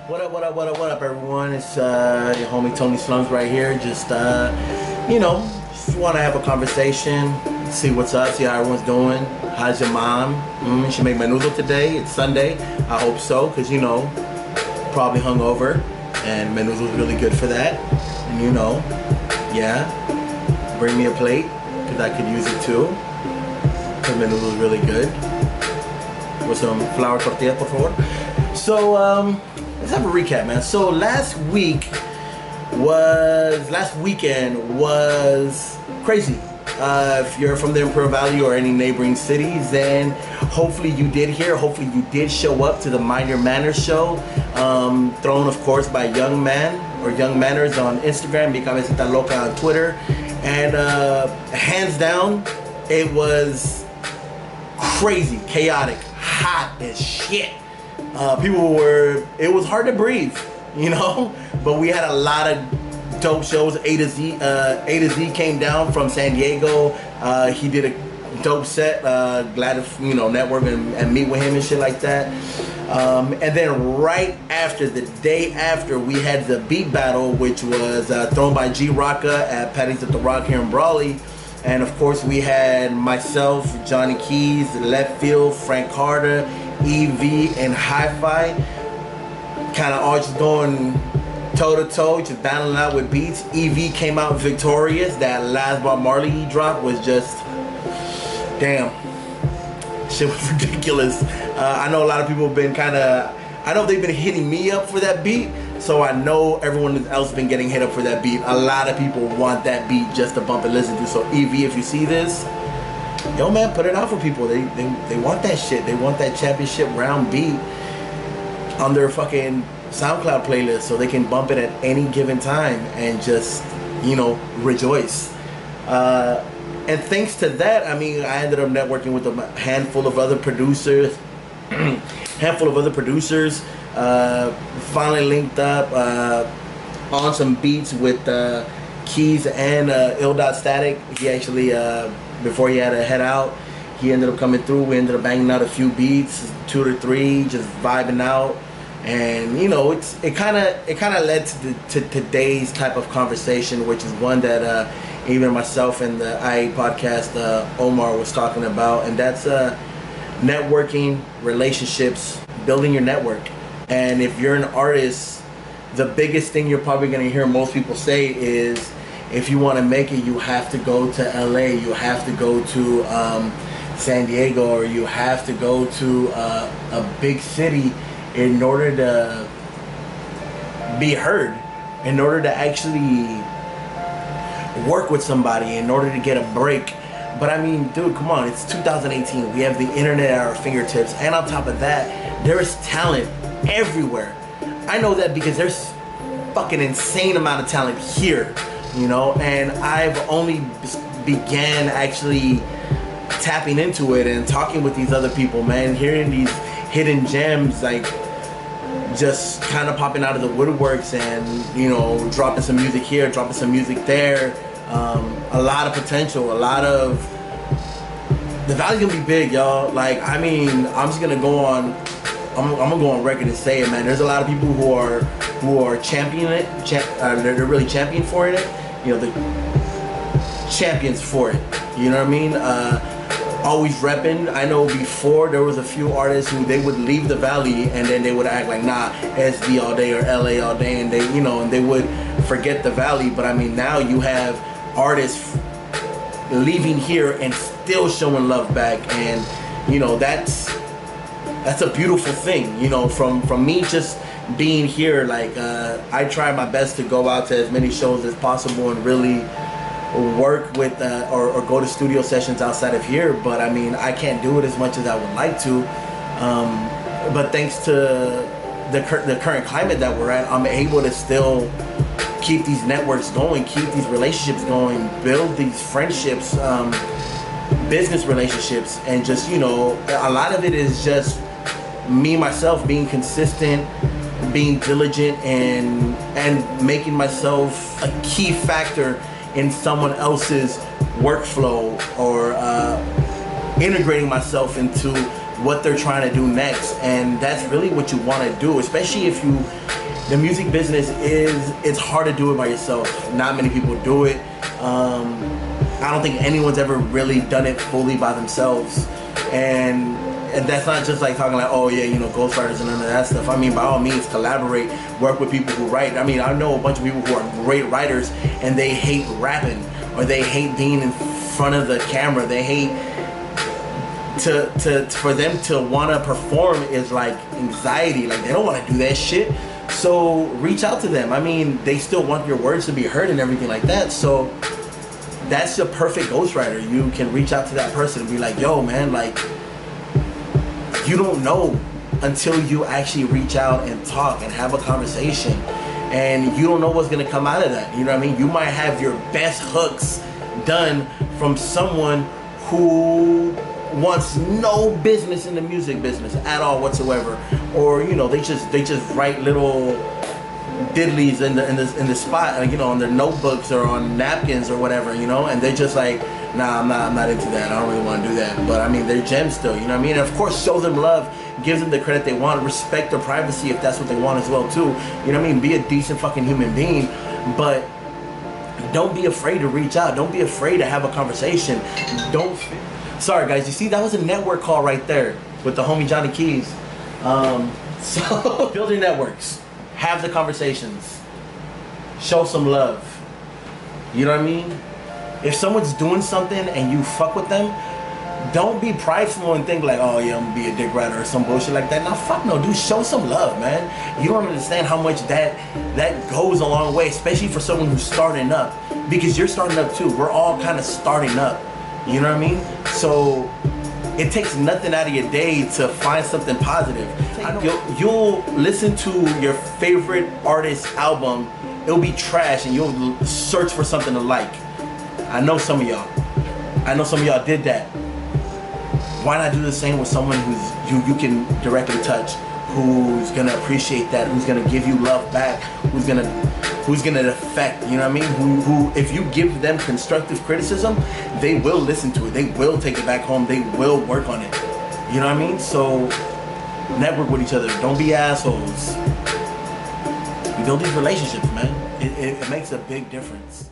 What up, what up, what up, what up, everyone? It's your homie Tony Slums right here. Just, just want to have a conversation, see what's up, see how everyone's doing. How's your mom? She made menudo today. It's Sunday. I hope so, because, probably hungover. And menudo's really good for that. And, bring me a plate, because I could use it too. Because menudo's really good. With some flour tortilla, por favor. So, let's have a recap, man. So last weekend was crazy. If you're from the Imperial Valley or any neighboring cities, then hopefully you did hear. Hopefully you did show up to the Mind Your Manners show, thrown of course by Young Man or Young Manners on Instagram, Mi Cabecita Loca on Twitter, and hands down, it was crazy, chaotic, hot as shit. It was hard to breathe, but we had a lot of dope shows. A to Z came down from San Diego. He did a dope set. Glad to, network and meet with him and shit like that. And then right after, the day after, we had the beat battle, which was thrown by G Rocka at Patty's at the Rock here in Brawley. And of course, we had myself, Johnny Keys, Left Field, Frank Carter, EV, and Hi-Fi, kind of all just going toe-to-toe, just battling out with beats. EV came out victorious. That last Bob Marley he dropped was just, damn, shit was ridiculous. I know a lot of people have been I know they've been hitting me up for that beat, so I know everyone else has been getting hit up for that beat. A lot of people want that beat just to bump and listen to. So EV, if you see this, yo man, put it out for people. They want that shit. They want that championship round beat on their fucking SoundCloud playlist so they can bump it at any given time and just, rejoice. And thanks to that, I ended up networking with a handful of other producers. Finally linked up on some beats with Keys and Static. He actually, before he had to head out, he ended up coming through. We ended up banging out a few beats, 2 to 3, just vibing out. And it kind of led to today's type of conversation, which is one that even myself and the IA podcast Omar was talking about, and that's networking, relationships, building your network. And if you're an artist, the biggest thing you're probably going to hear most people say is, if you want to make it, you have to go to LA, you have to go to San Diego, or you have to go to a big city in order to be heard, in order to actually work with somebody, in order to get a break. But dude, come on, it's 2018. We have the internet at our fingertips, and on top of that, there is talent everywhere. I know that because there's fucking insane amount of talent here, and I've only began actually tapping into it and talking with these other people, man, hearing these hidden gems, like, just kind of popping out of the woodworks and, dropping some music here, dropping some music there. A lot of potential, the value's gonna be big, y'all. Like, I'm just gonna go on, I'm gonna go on record and say it, man. There's a lot of people who are championing it, they're really champion for it, the champions for it, you know what I mean? Always repping. I know before there was a few artists who they would leave the valley and then they would act like, nah, SD all day or LA all day, and they, and they would forget the valley. But now you have artists leaving here and still showing love back, and that's a beautiful thing. From me just being here, like, I try my best to go out to as many shows as possible and really work with or go to studio sessions outside of here, but I can't do it as much as I would like to, but thanks to the current climate that we're at, I'm able to still keep these networks going, keep these relationships going, build these friendships, business relationships, and just, a lot of it is just me, myself, being consistent, being diligent, and making myself a key factor in someone else's workflow, or integrating myself into what they're trying to do next. And that's really what you want to do, especially if you, the music business it's hard to do it by yourself. Not many people do it. I don't think anyone's ever really done it fully by themselves. And that's not just like talking like, oh yeah, you know, ghostwriters and none of that stuff. I mean, by all means, collaborate, work with people who write. I mean, I know a bunch of people who are great writers and they hate rapping, or they hate being in front of the camera. They hate for them to want to perform is like anxiety. Like they don't want to do that shit. So reach out to them. I mean, they still want your words to be heard and everything like that. So that's the perfect ghostwriter. You can reach out to that person and be like, yo man, like, you don't know until you actually reach out and talk and have a conversation, and you don't know what's gonna come out of that. You know what I mean? You might have your best hooks done from someone who wants no business in the music business at all whatsoever, or you know, they just write little diddlies in the spot, you know, on their notebooks or on napkins or whatever, you know, and they're just like, nah, I'm not into that. I don't really want to do that. But I mean, they're gems still, you know what I mean? And of course, show them love, give them the credit they want, respect their privacy if that's what they want as well too. You know what I mean? Be a decent fucking human being, but don't be afraid to reach out. Don't be afraid to have a conversation. Sorry guys, you see, that was a network call right there with the homie Johnny Keys. So build your networks. Have the conversations. Show some love. You know what I mean? If someone's doing something and you fuck with them, don't be prideful and think like, oh yeah, I'm gonna be a dick rider or some bullshit like that. Nah, fuck no, dude. Show some love, man. You don't understand how much that goes a long way, especially for someone who's starting up. Because you're starting up too. We're all kind of starting up. You know what I mean? So it takes nothing out of your day to find something positive. You'll listen to your favorite artist's album, it'll be trash, and you'll search for something to like. I know some of y'all. I know some of y'all did that. Why not do the same with someone who's you can directly touch, who's gonna appreciate that, who's gonna give you love back, who's gonna affect, you know what I mean? Who if you give them constructive criticism, they will listen to it. They will take it back home. They will work on it. You know what I mean? So network with each other. Don't be assholes. You build these relationships, man. It makes a big difference.